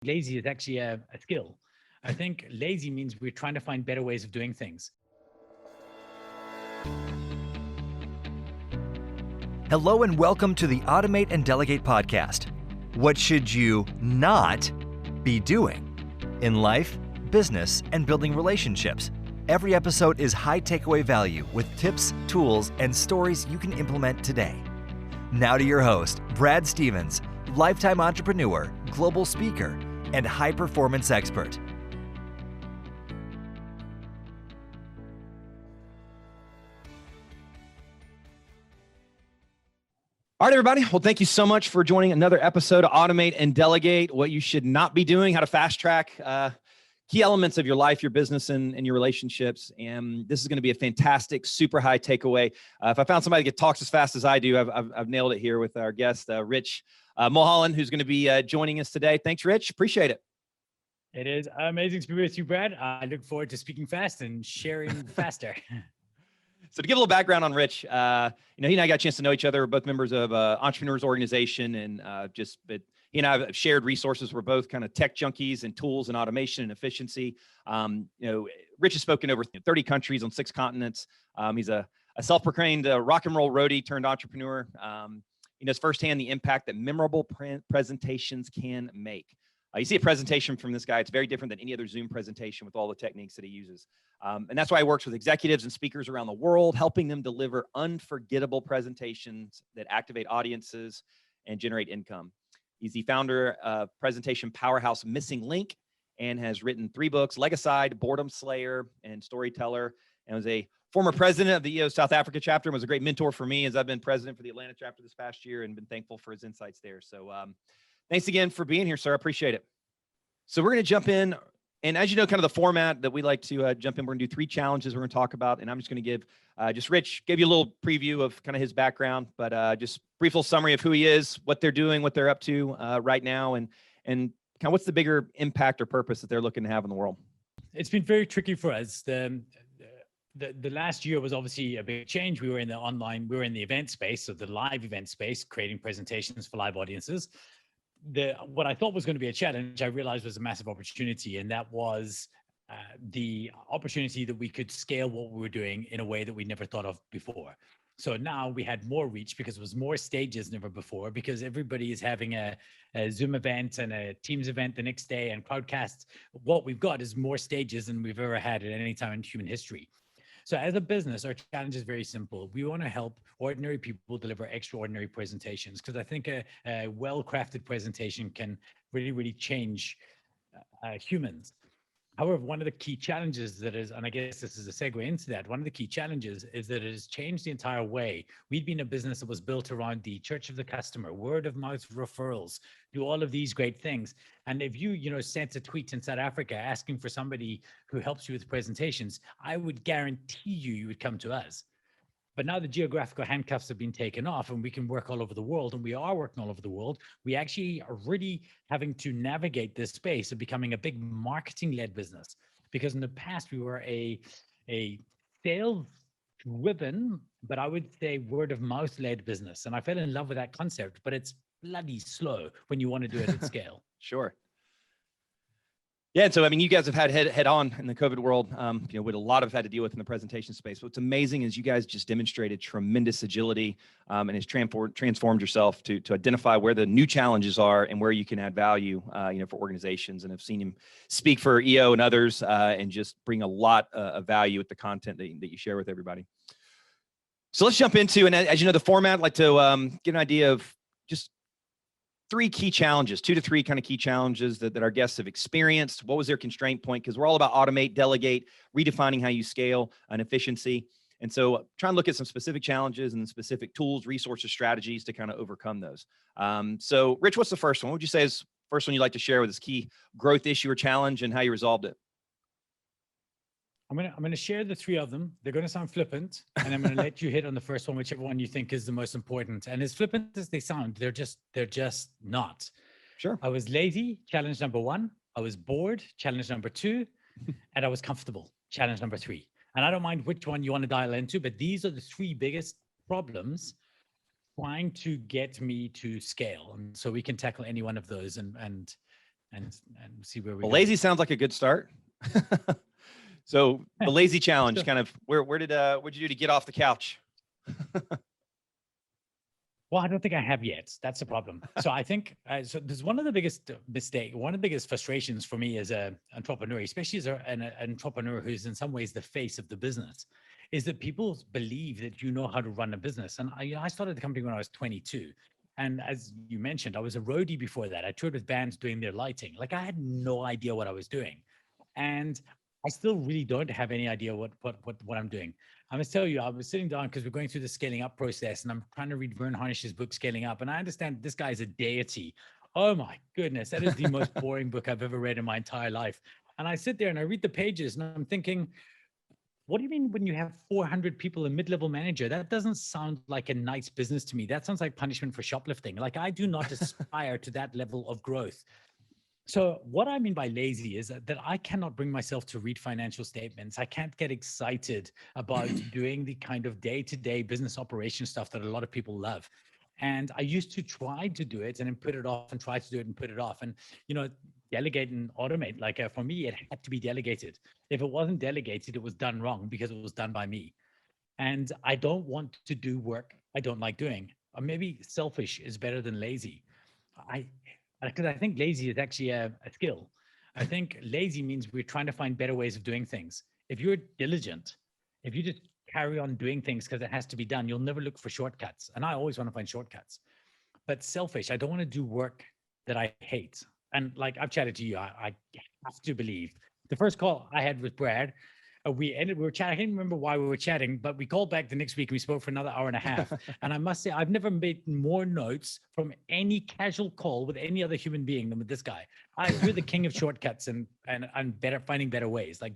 lazy is actually a skill. I think lazy means we're trying to find better ways of doing things. Hello and welcome to the Automate and Delegate Podcast. What should you not be doing in life, business, and building relationships? Every episode is high takeaway value with tips, tools, and stories you can implement today. Now to your host, Brad Stevens, lifetime entrepreneur, global speaker, and high-performance expert. All right, everybody. Well, thank you so much for joining another episode of Automate and Delegate, what you should not be doing, how to fast track key elements of your life, your business, and your relationships. And this is going to be a fantastic, super high takeaway. If I found somebody that talks as fast as I do, I've nailed it here with our guest, Rich Mulholland, who's going to be joining us today. Thanks, Rich. Appreciate it. It is amazing to be with you, Brad. I look forward to speaking fast and sharing faster. So to give a little background on Rich, he and I got a chance to know each other. We're both members of Entrepreneurs Organization, and he and I have shared resources. We're both kind of tech junkies and tools and automation and efficiency. Rich has spoken over 30 countries on 6 continents. He's a self-proclaimed rock and roll roadie turned entrepreneur. He knows firsthand the impact that memorable presentations can make. You see a presentation from this guy, it's very different than any other Zoom presentation with all the techniques that he uses. And that's why he works with executives and speakers around the world, helping them deliver unforgettable presentations that activate audiences and generate income. He's the founder of presentation powerhouse Missing Link and has written 3 books, Legicide, Boredom Slayer, and Storyteller, and was a former president of the EO South Africa chapter and was a great mentor for me as I've been president for the Atlanta chapter this past year and been thankful for his insights there. So thanks again for being here, sir. I appreciate it. So we're going to jump in. And as you know, kind of the format that we like to jump in, we're going to do 3 challenges we're going to talk about. And I'm just going to give Rich gave you a little preview of kind of his background, but just brief little summary of who he is, what they're doing, what they're up to right now, and kind of what's the bigger impact or purpose that they're looking to have in the world. It's been very tricky for us. The last year was obviously a big change. We were in the event space, so the live event space, creating presentations for live audiences. What I thought was going to be a challenge, I realized was a massive opportunity, and that was the opportunity that we could scale what we were doing in a way that we never thought of before. So now we had more reach because it was more stages than ever before, because everybody is having a Zoom event and a Teams event the next day and Crowdcasts. What we've got is more stages than we've ever had at any time in human history. So as a business, our challenge is very simple. We want to help ordinary people deliver extraordinary presentations, because I think a well-crafted presentation can really, really change humans. However, one of the key challenges and I guess this is a segue into that, one of the key challenges is that it has changed the entire way. We'd been a business that was built around the church of the customer, word of mouth referrals, do all of these great things. And if you sent a tweet in South Africa asking for somebody who helps you with presentations, I would guarantee you would come to us. But now the geographical handcuffs have been taken off and we can work all over the world, and we are working all over the world. We actually are really having to navigate this space of becoming a big marketing-led business, because in the past we were a sales-driven, but I would say word-of-mouth-led business. And I fell in love with that concept, but it's bloody slow when you want to do it at scale. Sure. Yeah, and so I mean, you guys have had head on in the COVID world, what a lot of had to deal with in the presentation space. What's amazing is you guys just demonstrated tremendous agility and has transformed yourself to identify where the new challenges are and where you can add value, for organizations. And I've seen him speak for EO and others and just bring a lot of value with the content that you share with everybody. So let's jump into, and as you know, the format, I'd like to get an idea of just 3 key challenges, 2 to 3 kind of key challenges that our guests have experienced. What was their constraint point? Because we're all about automate, delegate, redefining how you scale and efficiency. And so try and look at some specific challenges and specific tools, resources, strategies to kind of overcome those. So Rich, what's the first one? What would you say is the first one you'd like to share with this key growth issue or challenge and how you resolved it? I'm gonna share the 3 of them. They're gonna sound flippant, and I'm gonna let you hit on the first one, whichever one you think is the most important. And as flippant as they sound, they're just not. Sure. I was lazy, challenge number 1. I was bored, challenge number 2, and I was comfortable, challenge number 3. And I don't mind which one you want to dial into, but these are the 3 biggest problems trying to get me to scale. And so we can tackle any one of those and and see where we Well, go. lazy sounds like a good start. So the lazy challenge, kind of what'd you do to get off the couch? Well, I don't think I have yet. That's the problem. So I think, so there's one of the biggest one of the biggest frustrations for me as an entrepreneur, especially as an entrepreneur who's in some ways the face of the business, is that people believe that you know how to run a business. And I started the company when I was 22. And as you mentioned, I was a roadie before that. I toured with bands doing their lighting. Like I had no idea what I was doing. And I still really don't have any idea what I'm doing. I must tell you, I was sitting down because we're going through the scaling up process, and I'm trying to read Vern Harnish's book, Scaling Up. And I understand this guy is a deity. Oh my goodness, that is the most boring book I've ever read in my entire life. And I sit there and I read the pages, and I'm thinking, what do you mean when you have 400 people, a mid-level manager? That doesn't sound like a nice business to me. That sounds like punishment for shoplifting. Like I do not aspire to that level of growth. So what I mean by lazy is that I cannot bring myself to read financial statements. I can't get excited about doing the kind of day-to-day business operation stuff that a lot of people love. And I used to try to do it and then put it off and try to do it and put it off. And, delegate and automate, like for me, it had to be delegated. If it wasn't delegated, it was done wrong because it was done by me. And I don't want to do work I don't like doing. Or maybe selfish is better than lazy. Because I think lazy is actually a skill. I think lazy means we're trying to find better ways of doing things. If you're diligent, if you just carry on doing things because it has to be done, you'll never look for shortcuts. And I always want to find shortcuts. But selfish, I don't want to do work that I hate. And like I've chatted to you, I have to believe. The first call I had with Brad, we were chatting. I can't remember why we were chatting, but we called back the next week and we spoke for another hour and a half. And I must say, I've never made more notes from any casual call with any other human being than with this guy. You're the king of shortcuts and finding better ways. Like,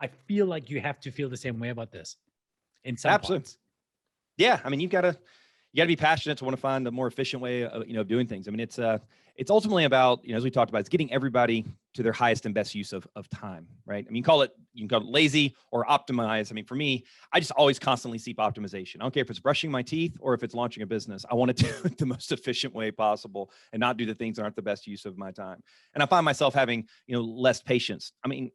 I feel like you have to feel the same way about this in some parts. Yeah. I mean, you gotta be passionate to want to find a more efficient way of doing things. I mean, it's ultimately about, as we talked about, it's getting everybody to their highest and best use of time, right? I mean, you can call it lazy or optimize. I mean, for me, I just always constantly seek optimization. I don't care if it's brushing my teeth or if it's launching a business. I want to do it the most efficient way possible and not do the things that aren't the best use of my time. And I find myself having, less patience. I mean,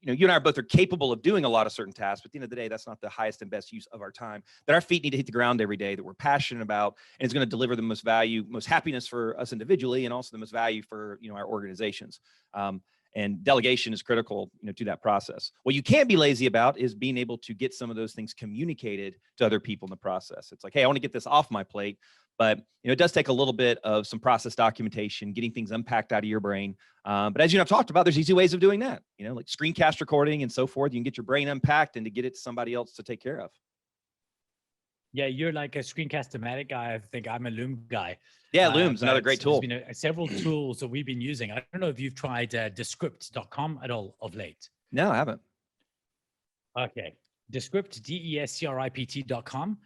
you and I both are capable of doing a lot of certain tasks, but at the end of the day, that's not the highest and best use of our time. That our feet need to hit the ground every day, that we're passionate about, and it's going to deliver the most value, most happiness for us individually, and also the most value for our organizations. And delegation is critical, to that process. What you can't be lazy about is being able to get some of those things communicated to other people in the process. It's like, hey, I want to get this off my plate. But it does take a little bit of some process documentation, getting things unpacked out of your brain. But as I've talked about, there's easy ways of doing that, like screencast recording and so forth. You can get your brain unpacked and to get it to somebody else to take care of. Yeah, you're like a screencast-o-matic guy. I think I'm a Loom guy. Yeah, Loom's another great tool. There's been several tools that we've been using. I don't know if you've tried Descript.com at all of late. No, I haven't. Okay. Descript, Descript.com.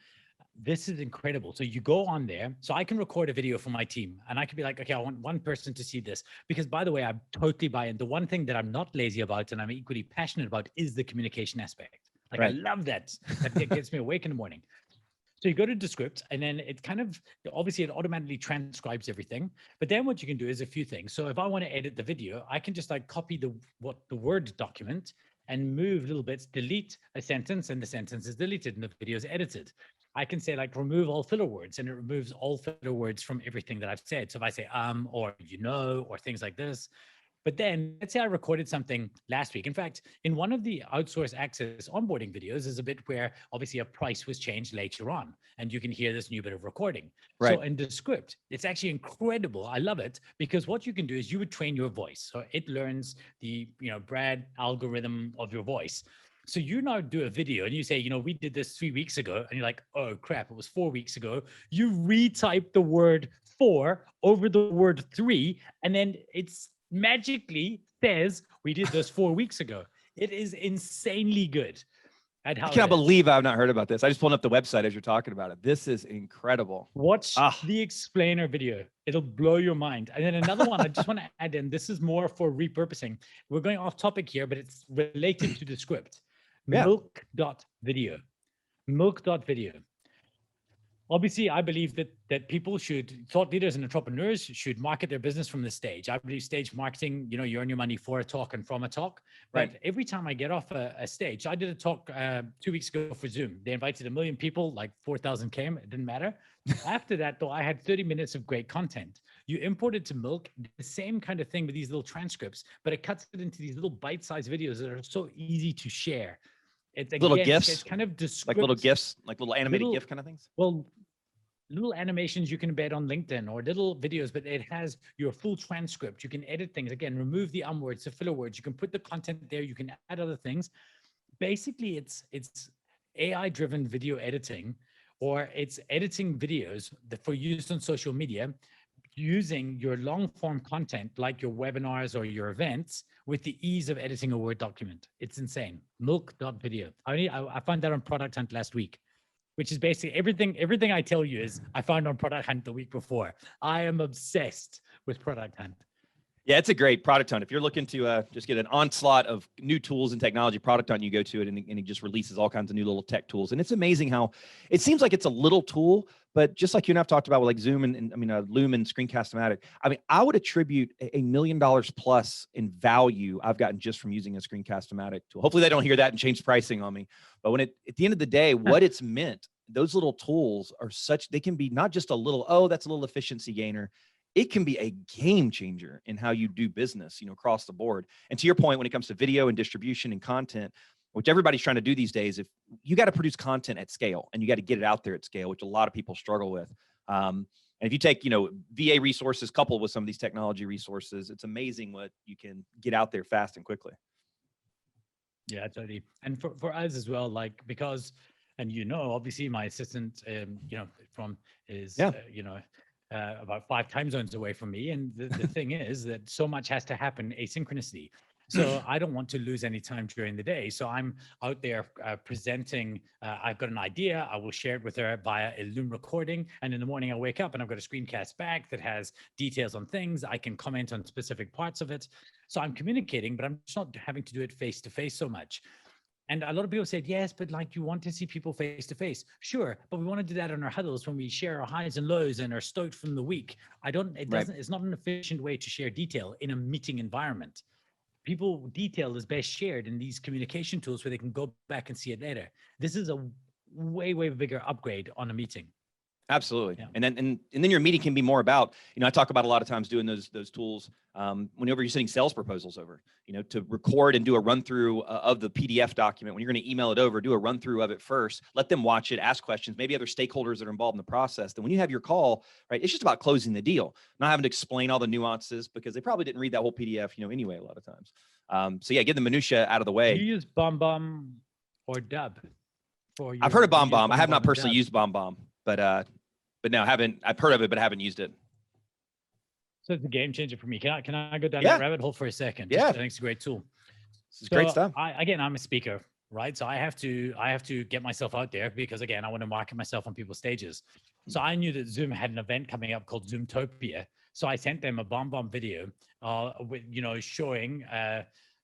This is incredible. So you go on there. So I can record a video for my team and I can be like, okay, I want one person to see this. Because by the way, I'm totally buying. The one thing that I'm not lazy about and I'm equally passionate about is the communication aspect. Like right. I love that. That gets me awake in the morning. So you go to Descript and then it obviously it automatically transcribes everything. But then what you can do is a few things. So if I want to edit the video, I can just like copy the Word document and move little bits, delete a sentence, and the sentence is deleted and the video is edited. I can say like remove all filler words, and it removes all filler words from everything that I've said. So if I say or or things like this. But then let's say I recorded something last week. In fact, in one of the Outsource Access onboarding videos is a bit where obviously a price was changed later on, and you can hear this new bit of recording. Right. So in Descript, it's actually incredible. I love it because what you can do is you would train your voice. So it learns the Brad algorithm of your voice. So you now do a video and you say, we did this 3 weeks ago, and you're like, oh crap, it was 4 weeks ago. You retype the word 4 over the word 3, and then it's magically says we did this 4 weeks ago. It is insanely good at how I cannot believe I've not heard about this. I just pulled up the website as you're talking about it. This is incredible. Watch the explainer video. It'll blow your mind. And then another one I just want to add in. This is more for repurposing. We're going off topic here, but it's related to the script. Yeah. Milk.video. Obviously, I believe that people thought leaders and entrepreneurs should market their business from the stage. I believe stage marketing, you earn your money for a talk and from a talk. But Right. every time I get off a stage, I did a talk 2 weeks ago for Zoom. They invited 1 million people, like 4,000 came. It didn't matter. After that, though, I had 30 minutes of great content. You import it to Milk, the same kind of thing with these little transcripts, but it cuts it into these little bite-sized videos that are so easy to share. It's Little again, GIFs, it's kind of like little descript, GIFs, like little animated little, GIF kind of things. well, little animations you can embed on LinkedIn or little videos, but it has your full transcript. You can edit things. Again, remove the words, the filler words. You can put the content there. You can add other things. Basically, it's AI-driven video editing, or it's editing videos for use on social media using your long-form content like your webinars or your events with the ease of editing a Word document. It's insane. Milk.video. I found that on Product Hunt last week, which is basically everything I tell you is I found on Product Hunt the week before. I am obsessed with Product Hunt. Yeah, it's a great Product Hunt. If you're looking to just get an onslaught of new tools and technology, Product Hunt, you go to it and it just releases all kinds of new little tech tools. And it's amazing how it seems like it's a little tool, but just like you and I've talked about with like Zoom and Loom and Screencast-O-Matic, I would attribute $1 million plus in value I've gotten just from using a Screencast-O-Matic tool. Hopefully they don't hear that and change pricing on me. But when at the end of the day, what it's meant, those little tools are they can be not just a little, that's a little efficiency gainer. It can be a game changer in how you do business, across the board. And to your point, when it comes to video and distribution and content, which everybody's trying to do these days, if you got to produce content at scale and you got to get it out there at scale, which a lot of people struggle with. And if you take, VA resources coupled with some of these technology resources, it's amazing what you can get out there fast and quickly. Yeah, totally. And for us as well, like, because, and obviously my assistant, is, about 5 time zones away from me. And the thing is that so much has to happen asynchronously. So I don't want to lose any time during the day. So I'm out there presenting. I've got an idea. I will share it with her via a Loom recording. And in the morning I wake up and I've got a screencast back that has details on things. I can comment on specific parts of it. So I'm communicating, but I'm just not having to do it face to face so much. And a lot of people said, yes, but like you want to see people face to face. Sure, but we want to do that on our huddles when we share our highs and lows and are stoked from the week. It's not an efficient way to share detail in a meeting environment. Detail is best shared in these communication tools where they can go back and see it later. This is a way, way bigger upgrade on a meeting. Absolutely. Yeah. And then your meeting can be more about, I talk about a lot of times doing those tools whenever you're sending sales proposals over, to record and do a run through of the PDF document. When you're going to email it over, do a run through of it first, let them watch it, ask questions, maybe other stakeholders that are involved in the process. Then when you have your call, right, it's just about closing the deal, not having to explain all the nuances because they probably didn't read that whole PDF, anyway, a lot of times. So yeah, get the minutia out of the way. Do you use BombBomb or Dub? I've heard of BombBomb. I have not personally used BombBomb, but no, I've heard of it, but I haven't used it. So it's a game changer for me. Can I go down that rabbit hole for a second? Yeah. I think it's a great tool. This is great stuff. I'm a speaker, right? So I have to get myself out there because again, I want to market myself on people's stages. So I knew that Zoom had an event coming up called Zoomtopia. So I sent them a BombBomb video, with, showing,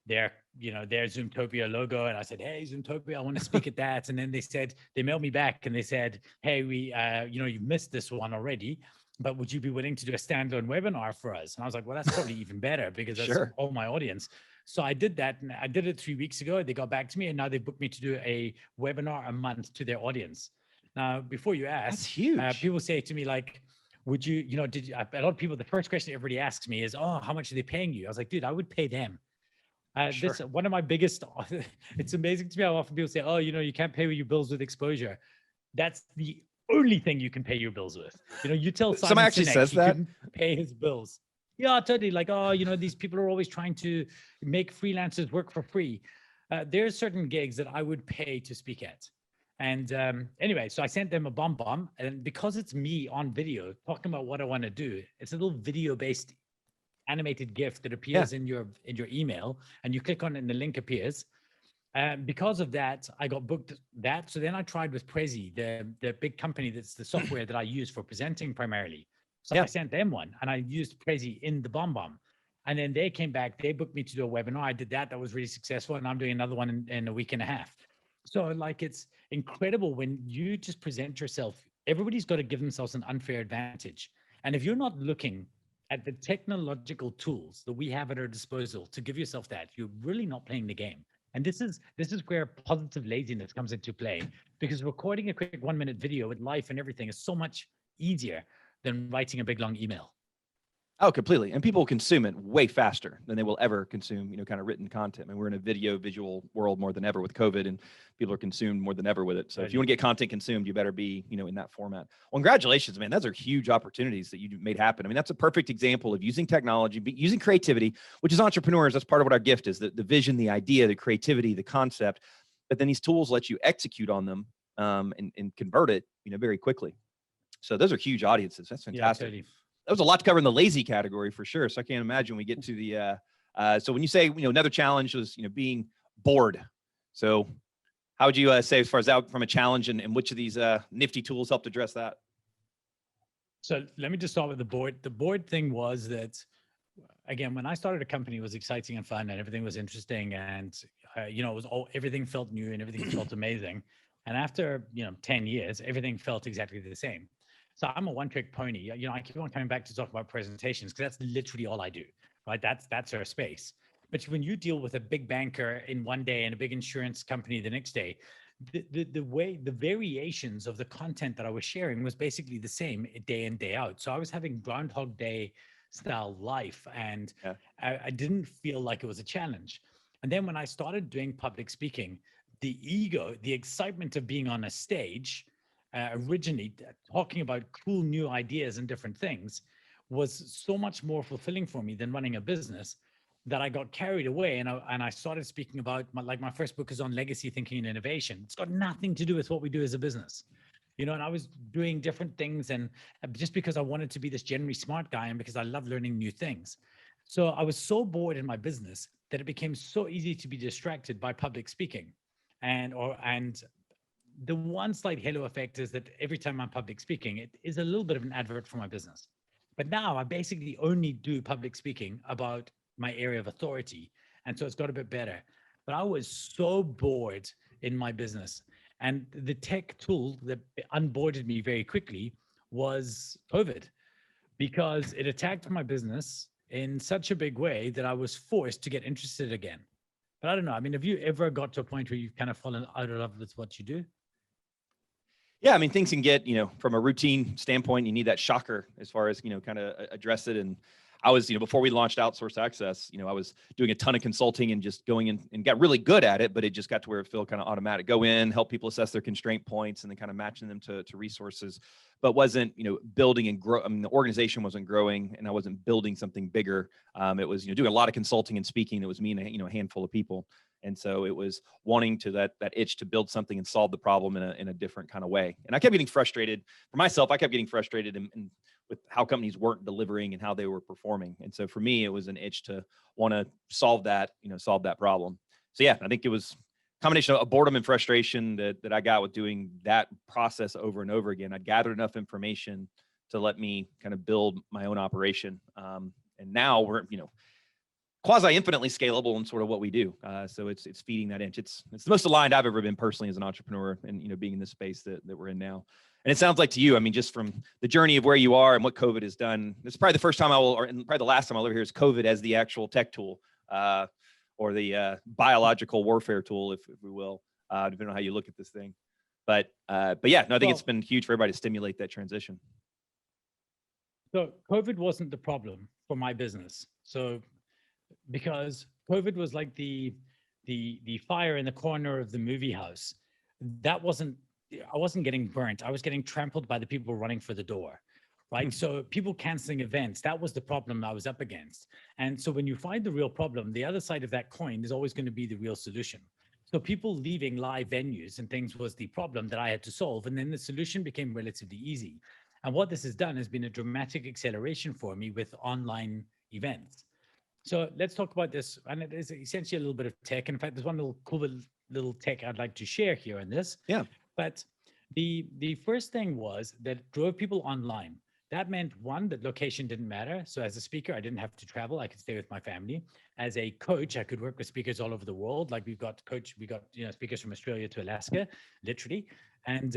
their Zoomtopia logo. And I said, hey, Zoomtopia, I want to speak at that. And then they mailed me back and they said, hey, you missed this one already, but would you be willing to do a standalone webinar for us? And I was like, well, that's probably even better because that's all my audience. So I did that, and I did it 3 weeks ago. They got back to me and now they booked me to do a webinar a month to their audience. Now, before you ask, that's huge. People say to me like, would you, a lot of people, the first question everybody asks me is, oh, how much are they paying you? I was like, dude, I would pay them. This one of my biggest, it's amazing to me how often people say, oh, you can't pay your bills with exposure. That's the only thing you can pay your bills with. You tell Simon somebody actually Sinek says he that couldn't pay his bills. Yeah, totally. Like, oh, these people are always trying to make freelancers work for free. There's certain gigs that I would pay to speak at. And anyway, so I sent them a BombBomb, and because it's me on video talking about what I want to do, it's a little video-based animated GIF that appears in your email, and you click on it and the link appears. Because of that, I got booked that. So then I tried with Prezi, the big company that's the software that I use for presenting primarily. So I sent them one and I used Prezi in the BombBomb. And then they came back, they booked me to do a webinar. I did that. That was really successful. And I'm doing another one in a week and a half. So like, it's incredible when you just present yourself everybody's got to give themselves an unfair advantage. And if you're not looking at the technological tools that we have at our disposal to give yourself that, you're really not playing the game. And this is where positive laziness comes into play, because recording a quick 1-minute video with life and everything is so much easier than writing a big long email. Oh, completely. And people consume it way faster than they will ever consume, kind of written content. I mean, we're in a visual world more than ever with COVID, and people are consumed more than ever with it. So if you want to get content consumed, you better be, in that format. Well, congratulations, man. Those are huge opportunities that you made happen. I mean, that's a perfect example of using technology, using creativity, which is entrepreneurs. That's part of what our gift is, the vision, the idea, the creativity, the concept. But then these tools let you execute on them and convert it, very quickly. So those are huge audiences. That's fantastic. Yeah, totally. That was a lot to cover in the lazy category for sure. So I can't imagine we get to the, so when you say, another challenge was, being bored. So how would you say as far as that from a challenge, and which of these nifty tools helped address that? So let me just start with the board. The board thing was that, again, when I started a company, it was exciting and fun and everything was interesting. And, it was everything felt new and everything felt amazing. And after, 10 years, everything felt exactly the same. So I'm a one-trick pony. I keep on coming back to talk about presentations because that's literally all I do, right? That's our space. But when you deal with a big banker in one day and a big insurance company the next day, the variations of the content that I was sharing was basically the same day in, day out. So I was having Groundhog Day style life, and I didn't feel like it was a challenge. And then when I started doing public speaking, the ego, the excitement of being on a stage, originally talking about cool new ideas and different things, was so much more fulfilling for me than running a business, that I got carried away and I started speaking about my first book is on legacy thinking and innovation. It's got nothing to do with what we do as a business, and I was doing different things, and just because I wanted to be this generally smart guy and because I love learning new things. So I was so bored in my business that it became so easy to be distracted by public speaking. And the one slight halo effect is that every time I'm public speaking, it is a little bit of an advert for my business. But now I basically only do public speaking about my area of authority. And so it's got a bit better. But I was so bored in my business. And the tech tool that unboarded me very quickly was COVID, because it attacked my business in such a big way that I was forced to get interested again. But I don't know. I mean, have you ever got to a point where you've kind of fallen out of love with what you do? Yeah, I mean, things can get, from a routine standpoint, you need that shocker as far as, kind of address it. And I was, before we launched Outsource Access, I was doing a ton of consulting and just going in and got really good at it, but it just got to where it felt kind of automatic. Go in, help people assess their constraint points, and then kind of matching them to resources, but wasn't, building and grow. I mean, the organization wasn't growing and I wasn't building something bigger. It was, doing a lot of consulting and speaking. It was me and a handful of people. And so it was wanting to that itch to build something and solve the problem in a different kind of way. And I kept getting frustrated for myself. I kept getting frustrated in with how companies weren't delivering and how they were performing. And so for me, it was an itch to want to solve that problem. So yeah, I think it was a combination of boredom and frustration that I got with doing that process over and over again. I'd gathered enough information to let me kind of build my own operation. And now we're, quasi infinitely scalable in sort of what we do. So it's feeding that inch. It's the most aligned I've ever been personally as an entrepreneur, and being in this space that we're in now. And it sounds like to you, I mean, just from the journey of where you are and what COVID has done, this is probably the first time probably the last time I'll ever hear is COVID as the actual tech tool, or the biological warfare tool, if we will, depending on how you look at this thing. But yeah, no, I think it's been huge for everybody to stimulate that transition. So COVID wasn't the problem for my business. So because COVID was like the fire in the corner of the movie house. I wasn't getting burnt. I was getting trampled by the people running for the door, right? So people canceling events, that was the problem I was up against. And so when you find the real problem, the other side of that coin is always going to be the real solution. So people leaving live venues and things was the problem that I had to solve. And then the solution became relatively easy. And what this has done has been a dramatic acceleration for me with online events. So let's talk about this. And it is essentially a little bit of tech. In fact, there's one cool little tech I'd like to share here in this. Yeah. But the first thing was that drove people online. That meant, one, that location didn't matter. So as a speaker, I didn't have to travel. I could stay with my family. As a coach, I could work with speakers all over the world. Like we got speakers from Australia to Alaska, literally. And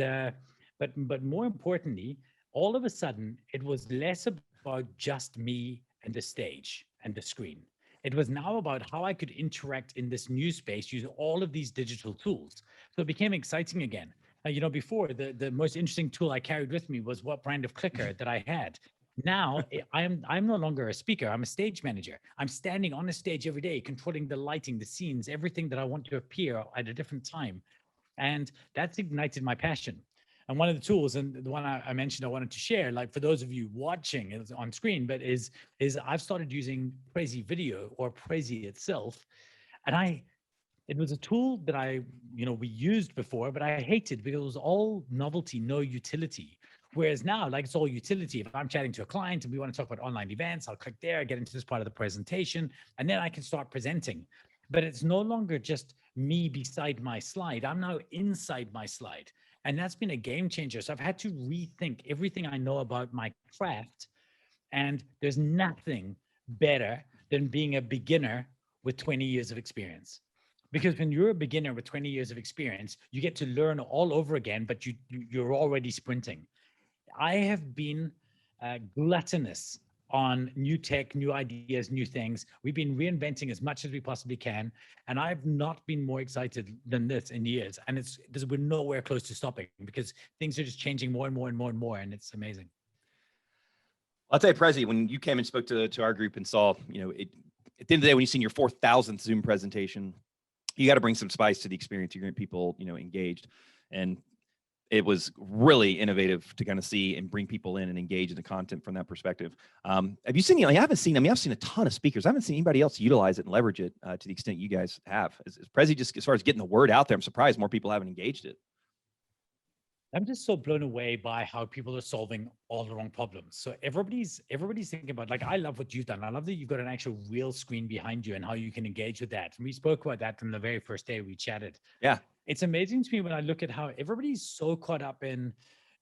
But more importantly, all of a sudden, it was less about just me and the stage and the screen. It was now about how I could interact in this new space using all of these digital tools. So it became exciting again. Before the most interesting tool I carried with me was what brand of clicker that I had. Now I'm no longer a speaker. I'm a stage manager. I'm standing on a stage every day, controlling the lighting, the scenes, everything that I want to appear at a different time. And that's ignited my passion. And one of the tools, and the one I mentioned I wanted to share, like for those of you watching it's on screen, but is I've started using Prezi Video or Prezi itself. And it was a tool that we used before, but I hated because it was all novelty, no utility. Whereas now, like, it's all utility. If I'm chatting to a client and we want to talk about online events, I'll click there, get into this part of the presentation, and then I can start presenting. But it's no longer just me beside my slide. I'm now inside my slide. And that's been a game changer. So I've had to rethink everything I know about my craft. And there's nothing better than being a beginner with 20 years of experience. Because when you're a beginner with 20 years of experience, you get to learn all over again, but you're already sprinting. I have been gluttonous on new tech, new ideas, new things. We've been reinventing as much as we possibly can. And I've not been more excited than this in years. And we're nowhere close to stopping because things are just changing more and more and more and more. And it's amazing. I'll tell you, Prezi, when you came and spoke to our group and saw, at the end of the day, when you've seen your 4,000th Zoom presentation, you got to bring some spice to the experience. You're going to get people, engaged. And it was really innovative to kind of see and bring people in and engage in the content from that perspective. Have you seen, I've seen a ton of speakers. I haven't seen anybody else utilize it and leverage it to the extent you guys have. Is Prezi just, as far as getting the word out there, I'm surprised more people haven't engaged it. I'm just so blown away by how people are solving all the wrong problems. So everybody's thinking about, like, I love what you've done. I love that you've got an actual real screen behind you and how you can engage with that. And we spoke about that from the very first day we chatted. Yeah. It's amazing to me when I look at how everybody's so caught up in,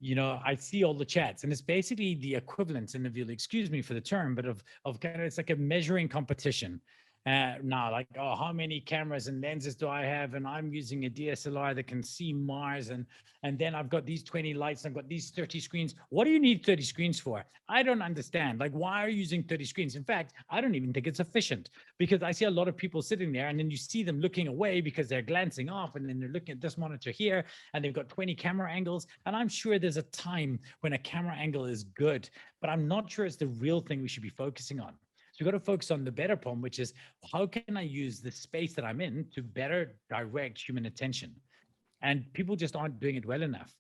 I see all the chats, and it's basically the equivalent, and if you'll excuse me for the term, but of kind of, it's like a measuring competition. Now, like, oh, how many cameras and lenses do I have? And I'm using a DSLR that can see Mars. And then I've got these 20 lights. I've got these 30 screens. What do you need 30 screens for? I don't understand. Like, why are you using 30 screens? In fact, I don't even think it's efficient, because I see a lot of people sitting there and then you see them looking away because they're glancing off, and then they're looking at this monitor here and they've got 20 camera angles. And I'm sure there's a time when a camera angle is good, but I'm not sure it's the real thing we should be focusing on. So we've got to focus on the better problem, which is, how can I use the space that I'm in to better direct human attention? And people just aren't doing it well enough.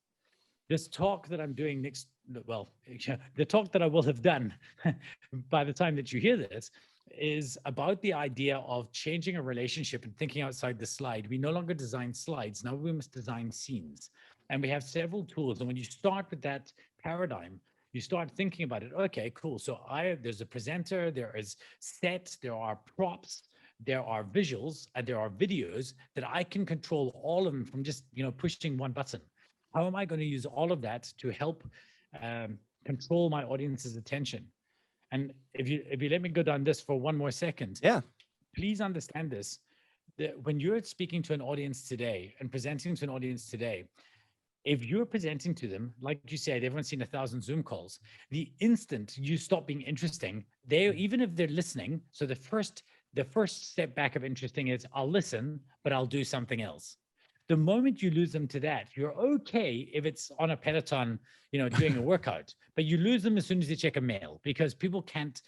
This talk that I'm doing the talk that I will have done by the time that you hear this is about the idea of changing a relationship and thinking outside the slide. We no longer design slides. Now we must design scenes. And we have several tools. And when you start with that paradigm, you start thinking about it. Okay, cool. So there's a presenter, there is set, there are props, there are visuals, and there are videos that I can control all of them from just, pushing one button. How am I going to use all of that to help control my audience's attention? And if you let me go down this for one more second, yeah, please understand this, that when you're speaking to an audience today and presenting to an audience today, if you're presenting to them, like you said, everyone's seen 1,000 Zoom calls. The instant you stop being interesting, even if they're listening, so the first step back of interesting is, I'll listen, but I'll do something else. The moment you lose them to that, you're okay if it's on a Peloton, doing a workout, but you lose them as soon as you check a mail, because people can't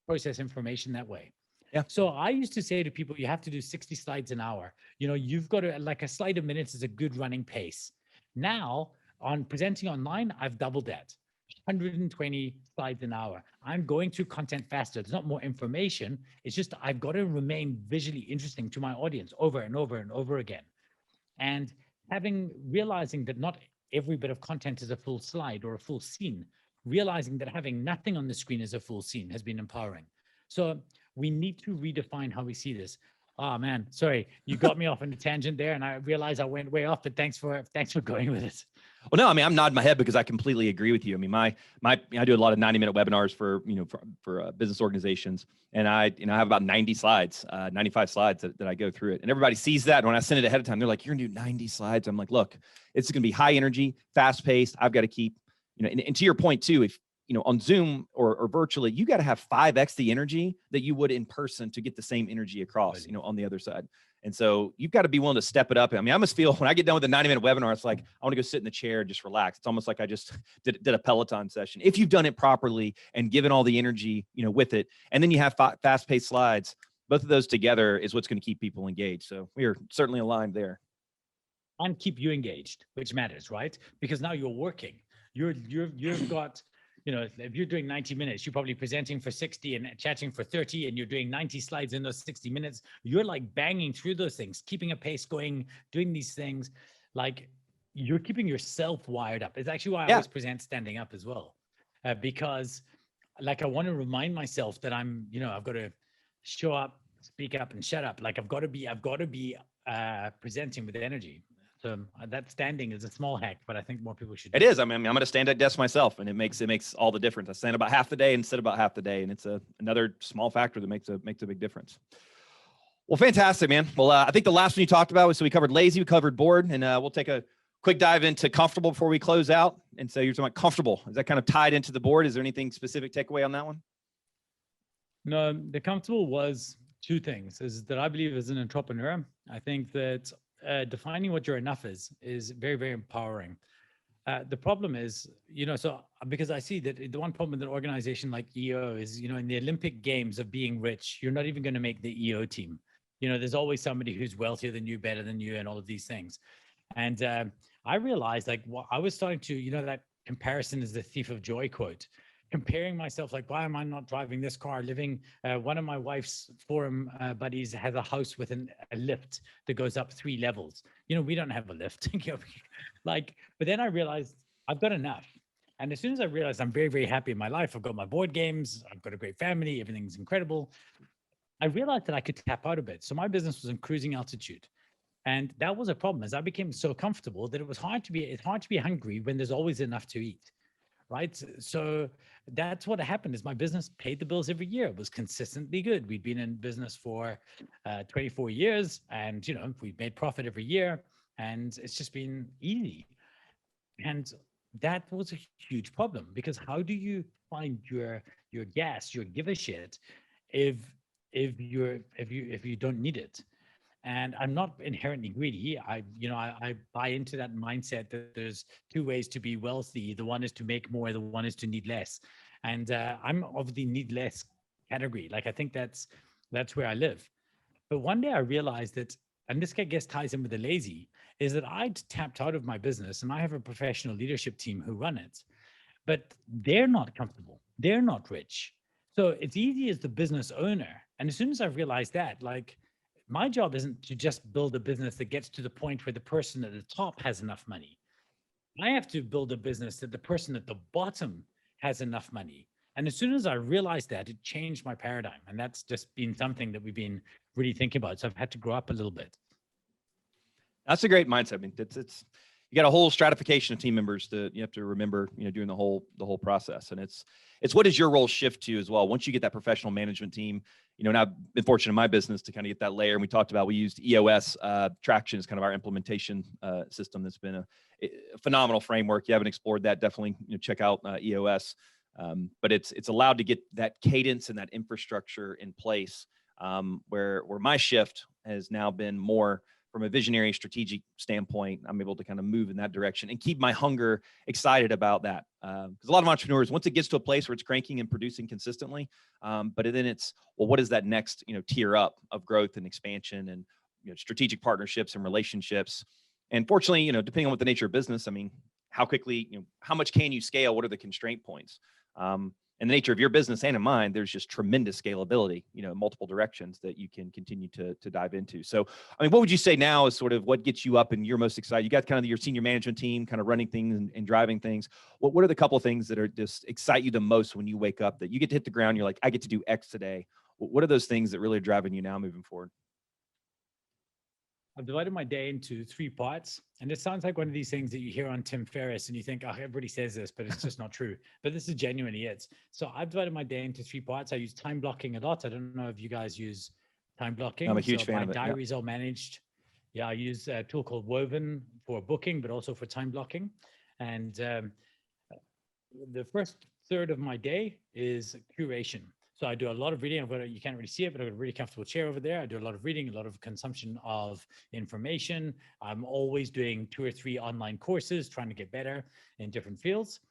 process information that way. Yeah. So I used to say to people, you have to do 60 slides an hour. You've got to, like, a slide a minute is a good running pace. Now, on presenting online, I've doubled that, 120 slides an hour. I'm going through content faster. There's not more information. It's just I've got to remain visually interesting to my audience over and over and over again. And realizing that not every bit of content is a full slide or a full scene, realizing that having nothing on the screen is a full scene has been empowering. So we need to redefine how we see this. Oh man, sorry, you got me off on a tangent there, and I realized I went way off. But thanks for going with it. Well, no, I mean, I'm nodding my head because I completely agree with you. I mean, I do a lot of 90-minute webinars for, for business organizations. And I have about 90 slides, 95 slides that I go through it. And everybody sees that. And when I send it ahead of time, they're like, you're going to do 90 slides. I'm like, look, it's going to be high energy, fast paced. I've got to keep, and to your point too, if, on Zoom or virtually, you got to have 5x the energy that you would in person to get the same energy across, on the other side. And so you've got to be willing to step it up. I mean, I must feel when I get done with a 90-minute webinar, it's like, I want to go sit in the chair and just relax. It's almost like I just did a Peloton session. If you've done it properly and given all the energy, with it, and then you have fast-paced slides, both of those together is what's going to keep people engaged. So we are certainly aligned there. And keep you engaged, which matters, right? Because now you're working. You've got, if you're doing 90 minutes, you're probably presenting for 60 and chatting for 30, and you're doing 90 slides in those 60 minutes. You're like banging through those things, keeping a pace going, doing these things. Like you're keeping yourself wired up. It's actually why I always present standing up as well. Because like, I want to remind myself that I'm, I've got to show up, speak up, and shut up. Like I've got to be presenting with energy. So that standing is a small hack, but I think more people should. It is. I mean, I'm going to stand at desk myself, and it makes all the difference. I stand about half the day and sit about half the day, and it's another small factor that makes a big difference. Well, fantastic, man. Well, I think the last one you talked about was, so we covered lazy, we covered bored, and we'll take a quick dive into comfortable before we close out. And so you're talking about comfortable. Is that kind of tied into the board? Is there anything specific takeaway on that one? No, the comfortable was two things. Is that I believe as an entrepreneur, I think that defining what your enough is very, very empowering. The problem is, so because I see that the one problem with an organization like EO is, in the Olympic Games of being rich, you're not even going to make the EO team. There's always somebody who's wealthier than you, better than you, and all of these things. And I realized, like, I was starting to, that comparison is the thief of joy quote. Comparing myself, like, why am I not driving this car? Living, one of my wife's forum buddies has a house with a lift that goes up 3 levels. We don't have a lift. But then I realized I've got enough. And as soon as I realized I'm very, very happy in my life, I've got my board games, I've got a great family, everything's incredible. I realized that I could tap out a bit. So my business was in cruising altitude. And that was a problem, as I became so comfortable that it's hard to be hungry when there's always enough to eat. Right. So that's what happened is my business paid the bills every year. It was consistently good. We'd been in business for 24 years and, we've made profit every year, and it's just been easy. And that was a huge problem, because how do you find your gas, your give a shit if you don't need it? And I'm not inherently greedy. I buy into that mindset that there's 2 ways to be wealthy. The one is to make more. The one is to need less. And I'm of the need less category. Like, I think that's where I live. But one day I realized that, and this I guess ties in with the lazy, is that I'd tapped out of my business, and I have a professional leadership team who run it, but they're not comfortable. They're not rich. So it's easy as the business owner. And as soon as I realized that, like, my job isn't to just build a business that gets to the point where the person at the top has enough money. I have to build a business that the person at the bottom has enough money. And as soon as I realized that, it changed my paradigm. And that's just been something that we've been really thinking about. So I've had to grow up a little bit. That's a great mindset. I mean, it's you got a whole stratification of team members that you have to remember, during the whole process. And it's what does your role shift to as well? Once you get that professional management team, and I've been fortunate in my business to kind of get that layer. And we talked about, we used EOS Traction as kind of our implementation system. That's been a phenomenal framework. You haven't explored that, definitely check out EOS. But it's allowed to get that cadence and that infrastructure in place, where my shift has now been more from a visionary strategic standpoint. I'm able to kind of move in that direction and keep my hunger excited about that. Because a lot of entrepreneurs, once it gets to a place where it's cranking and producing consistently, but then it's, well, what is that next, tier up of growth and expansion and strategic partnerships and relationships? And fortunately, depending on what the nature of business, I mean, how quickly, how much can you scale? What are the constraint points? And the nature of your business and in mine, there's just tremendous scalability, in multiple directions that you can continue to dive into. So, I mean, what would you say now is sort of what gets you up and you're most excited? You got kind of your senior management team kind of running things and driving things. What are the couple of things that are just excite you the most when you wake up, that you get to hit the ground, you're like, I get to do X today? What are those things that really are driving you now moving forward? I've divided my day into 3 parts. And it sounds like one of these things that you hear on Tim Ferriss and you think, oh, everybody says this, but it's just not true. But this is genuinely it. So I've divided my day into 3 parts. I use time blocking a lot. I don't know if you guys use time blocking. I'm a huge fan my of it. diaries are managed. Yeah, I use a tool called Woven for booking, but also for time blocking. And the first third of my day is curation. So I do a lot of reading. You can't really see it, but I've got a really comfortable chair over there. I do a lot of reading, a lot of consumption of information. I'm always doing 2 or 3 online courses, trying to get better in different fields.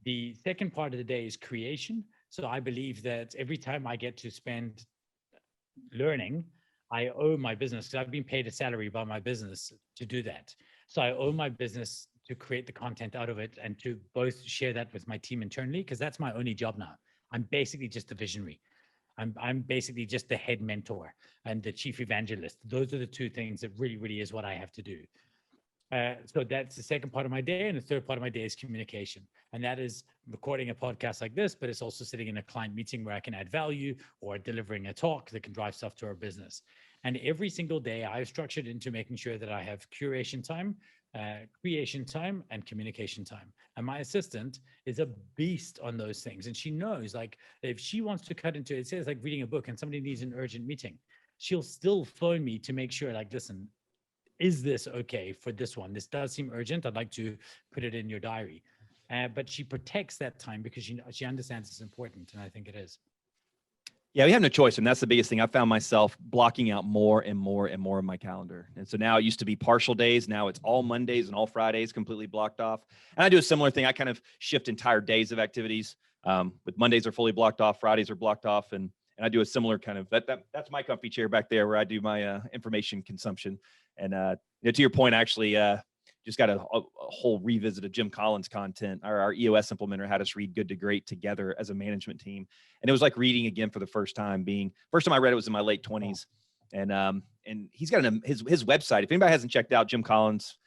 The second part of the day is creation. So I believe that every time I get to spend learning, I owe my business, because I've been paid a salary by my business to do that. So I owe my business to create the content out of it and to both share that with my team internally, because that's my only job now. I'm basically just a visionary. I'm basically just the head mentor and the chief evangelist. Those are the 2 things that really, really is what I have to do. So that's the second part of my day. And the third part of my day is communication. And that is recording a podcast like this, but it's also sitting in a client meeting where I can add value, or delivering a talk that can drive stuff to our business. And every single day I've structured into making sure that I have curation time, creation time, and communication time. And my assistant is a beast on those things. And she knows, like, if she wants to cut into it, says like reading a book and somebody needs an urgent meeting, she'll still phone me to make sure, like, listen, is this okay for this one? This does seem urgent. I'd like to put it in your diary. But she protects that time because she understands it's important. And I think it is. Yeah, we have no choice. And that's the biggest thing. I found myself blocking out more and more and more of my calendar. And so now it used to be partial days. Now it's all Mondays and all Fridays completely blocked off. And I do a similar thing. I kind of shift entire days of activities. With Mondays are fully blocked off, Fridays are blocked off. And I do a similar kind of, that's my comfy chair back there where I do my information consumption. And to your point, actually, just got a whole revisit of Jim Collins' content. Our EOS implementer had us read Good to Great together as a management team. And it was like reading again for the first time. First time I read it was in my late 20s. And he's got his website. If anybody hasn't checked out Jim Collins,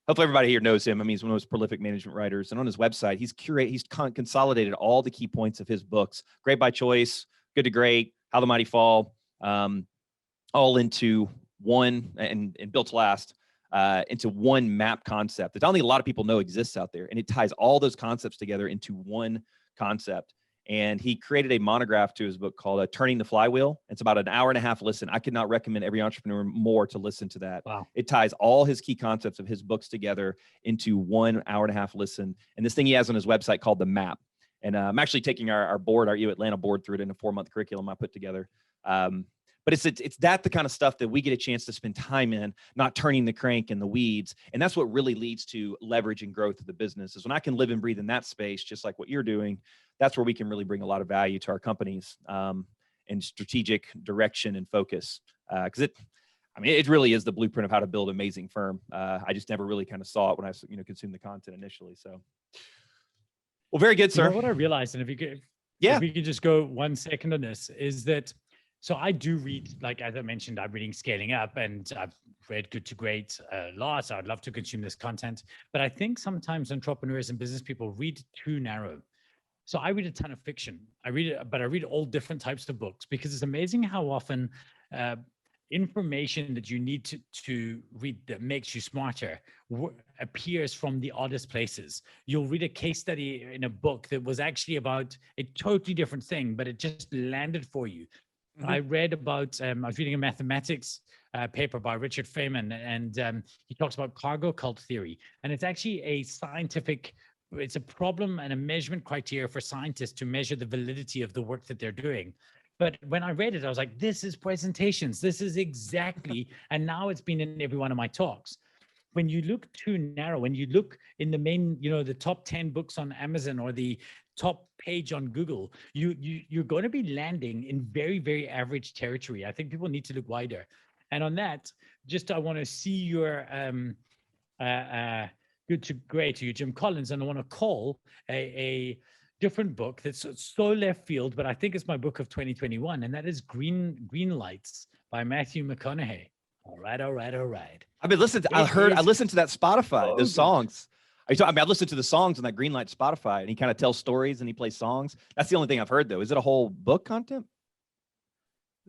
hopefully everybody here knows him. I mean, he's one of those prolific management writers. And on his website, he's consolidated all the key points of his books, Great by Choice, Good to Great, How the Mighty Fall, all into one, and Built to Last, into one map concept that I don't think a lot of people know exists out there. And it ties all those concepts together into one concept. And he created a monograph to his book called Turning the Flywheel. It's about an hour and a half listen. I could not recommend every entrepreneur more to listen to that. Wow. It ties all his key concepts of his books together into 1 hour and a half listen. And this thing he has on his website called The Map. And I'm actually taking our board, our EU Atlanta board, through it in a 4-month curriculum I put together. But it's that the kind of stuff that we get a chance to spend time in, not turning the crank in the weeds. And that's what really leads to leverage and growth of the business, is when I can live and breathe in that space, just like what you're doing. That's where we can really bring a lot of value to our companies, and strategic direction and focus. Because it really is the blueprint of how to build an amazing firm. I just never really kind of saw it when I consumed the content initially. So, well, very good, sir. You know what I realized, and if we could just go 1 second on this, is that, so I do read, like, as I mentioned, I'm reading Scaling Up, and I've read Good to Great a lot. So I'd love to consume this content. But I think sometimes entrepreneurs and business people read too narrow. So I read a ton of fiction. I read all different types of books, because it's amazing how often information that you need to read that makes you smarter appears from the oddest places. You'll read a case study in a book that was actually about a totally different thing, but it just landed for you. Mm-hmm. I read about, I was reading a mathematics paper by Richard Feynman, and he talks about cargo cult theory. And it's actually it's a problem and a measurement criteria for scientists to measure the validity of the work that they're doing. But when I read it, I was like, this is presentations. This is exactly, and now it's been in every one of my talks. When you look too narrow, when you look in the main, the top 10 books on Amazon or the top page on Google, you're going to be landing in very, very average territory. I think people need to look wider. And on that, I want to see your Good to Great to you, Jim Collins, and I want to call a different book that's so left field, but I think it's my book of 2021, and that is Green Lights by Matthew McConaughey. All right. I've been listening to, I listened to that Spotify, those songs. I listened to the songs on that Green Light Spotify, and he kind of tells stories and he plays songs. That's the only thing I've heard, though. Is it a whole book content?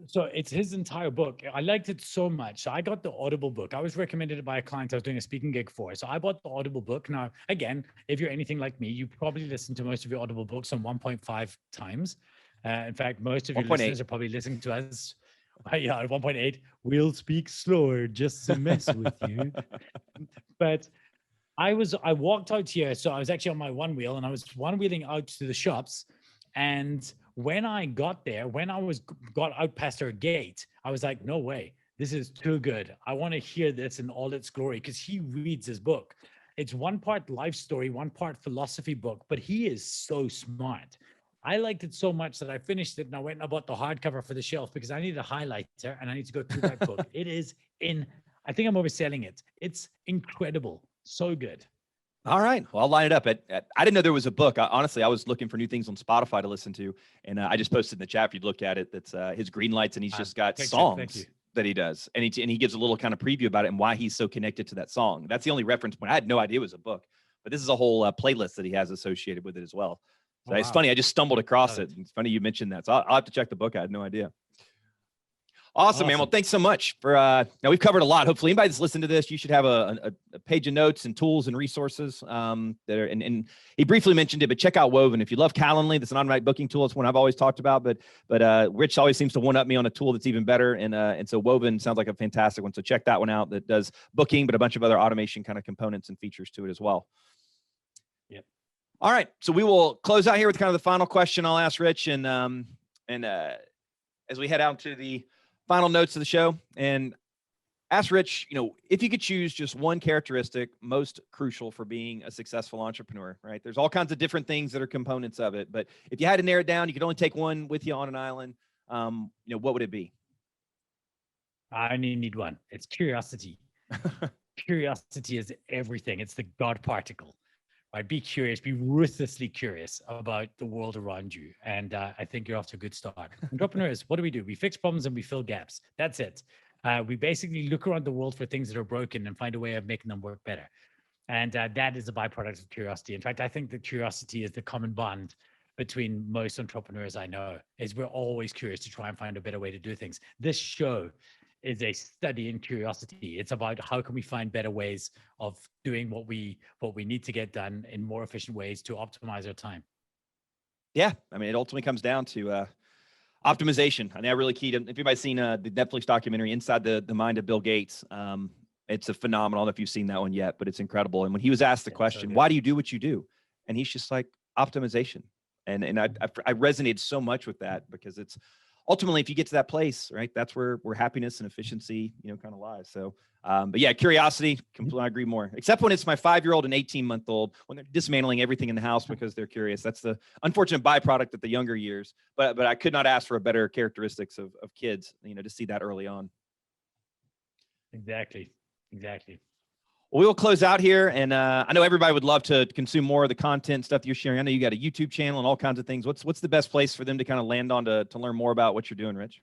So it's his entire book. I liked it so much. So I got the Audible book. I was recommended it by a client I was doing a speaking gig for. So I bought the Audible book. Now, again, if you're anything like me, you probably listen to most of your Audible books on 1.5 times. In fact, most of your 1.8. listeners are probably listening to us. Yeah, at 1.8, we'll speak slower just to mess with you. But I walked out here. So I was actually on my one wheel and I was one wheeling out to the shops. And when I got there, when I got out past her gate, I was like, no way, this is too good. I want to hear this in all its glory, because he reads his book. It's one part life story, one part philosophy book, but he is so smart. I liked it so much that I finished it and I went and I bought the hardcover for the shelf because I need a highlighter and I need to go through that book. It is I think I'm overselling it. It's incredible. So good. All right. Well, I'll line it up. I didn't know there was a book. Honestly, I was looking for new things on Spotify to listen to. And I just posted in the chat, if you'd look at it, that's his green lights. And he's just got songs that he does. And he gives a little kind of preview about it and why he's so connected to that song. That's the only reference point. I had no idea it was a book, but this is a whole playlist that he has associated with it as well. So It's funny. I just stumbled across it. It's funny you mentioned that. So I'll have to check the book. I had no idea. Awesome, man. Well, thanks so much for, now we've covered a lot. Hopefully anybody that's listened to this, you should have a page of notes and tools and resources that are, and he briefly mentioned it, but check out Woven. If you love Calendly, that's an automatic booking tool. It's one I've always talked about, but Rich always seems to one up me on a tool that's even better. And so Woven sounds like a fantastic one. So check that one out. That does booking, but a bunch of other automation kind of components and features to it as well. Yep. All right. So we will close out here with kind of the final question I'll ask Rich. And as we head out to the final notes of the show, and ask Rich, if you could choose just one characteristic most crucial for being a successful entrepreneur, right? There's all kinds of different things that are components of it, but if you had to narrow it down, you could only take one with you on an island. What would it be? I only need one. It's curiosity. Curiosity is everything. It's the God particle. Right? Be curious, be ruthlessly curious about the world around you. And I think you're off to a good start. Entrepreneurs, what do? We fix problems and we fill gaps. That's it. We basically look around the world for things that are broken and find a way of making them work better. And that is a byproduct of curiosity. In fact, I think that curiosity is the common bond between most entrepreneurs I know, is we're always curious to try and find a better way to do things. This show is a study in curiosity. It's about how can we find better ways of doing what we need to get done in more efficient ways to optimize our time. Yeah, I mean, it ultimately comes down to optimization. I think I really keyed. If anybody's seen the Netflix documentary Inside the Mind of Bill Gates, it's a phenomenal. I don't know if you've seen that one yet, but it's incredible. And when he was asked the question, why do you do what you do? And he's just like, optimization. And I resonated so much with that, because it's ultimately, if you get to that place, right, that's where happiness and efficiency, kind of lies. So, but yeah, curiosity, completely agree more, except when it's my 5-year-old and 18-month-old, when they're dismantling everything in the house because they're curious. That's the unfortunate byproduct of the younger years, but I could not ask for a better characteristics of kids, to see that early on. Exactly. Well, we will close out here, and I know everybody would love to consume more of the content stuff that you're sharing. I know you got a YouTube channel and all kinds of things. What's the best place for them to kind of land on to learn more about what you're doing, Rich?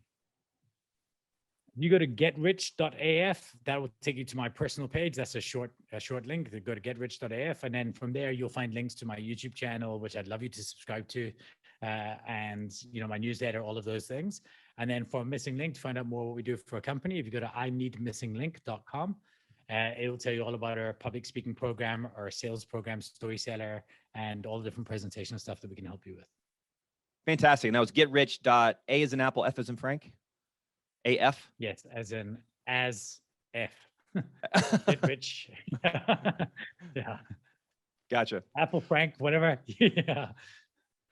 You go to getrich.af. That will take you to my personal page. That's a short link. Go to getrich.af, and then from there you'll find links to my YouTube channel, which I'd love you to subscribe to, and my newsletter, all of those things. And then for Missing Link, to find out more what we do for a company, if you go to ineedmissinglink.com. It will tell you all about our public speaking program, our sales program, Storyseller, and all the different presentation stuff that we can help you with. Fantastic. And that was getrich.a as in Apple, F as in Frank, AF. Yes, as F. Get rich. Yeah. Gotcha. Apple, Frank, whatever. Yeah.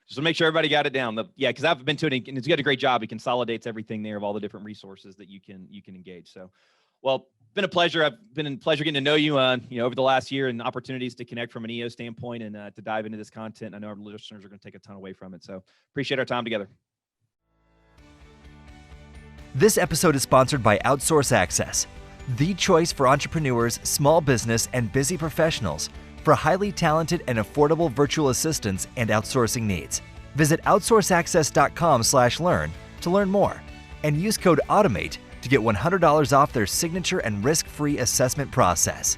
Just to make sure everybody got it down. Because I've been to it, and it's got a great job. It consolidates everything there of all the different resources that you can engage. So, well, been a pleasure. I've been a pleasure getting to know you, over the last year, and opportunities to connect from an EO standpoint and to dive into this content. I know our listeners are going to take a ton away from it. So appreciate our time together. This episode is sponsored by Outsource Access, the choice for entrepreneurs, small business, and busy professionals for highly talented and affordable virtual assistants and outsourcing needs. Visit outsourceaccess.com/learn to learn more, and use code AUTOMATE to get $100 off their signature and risk-free assessment process.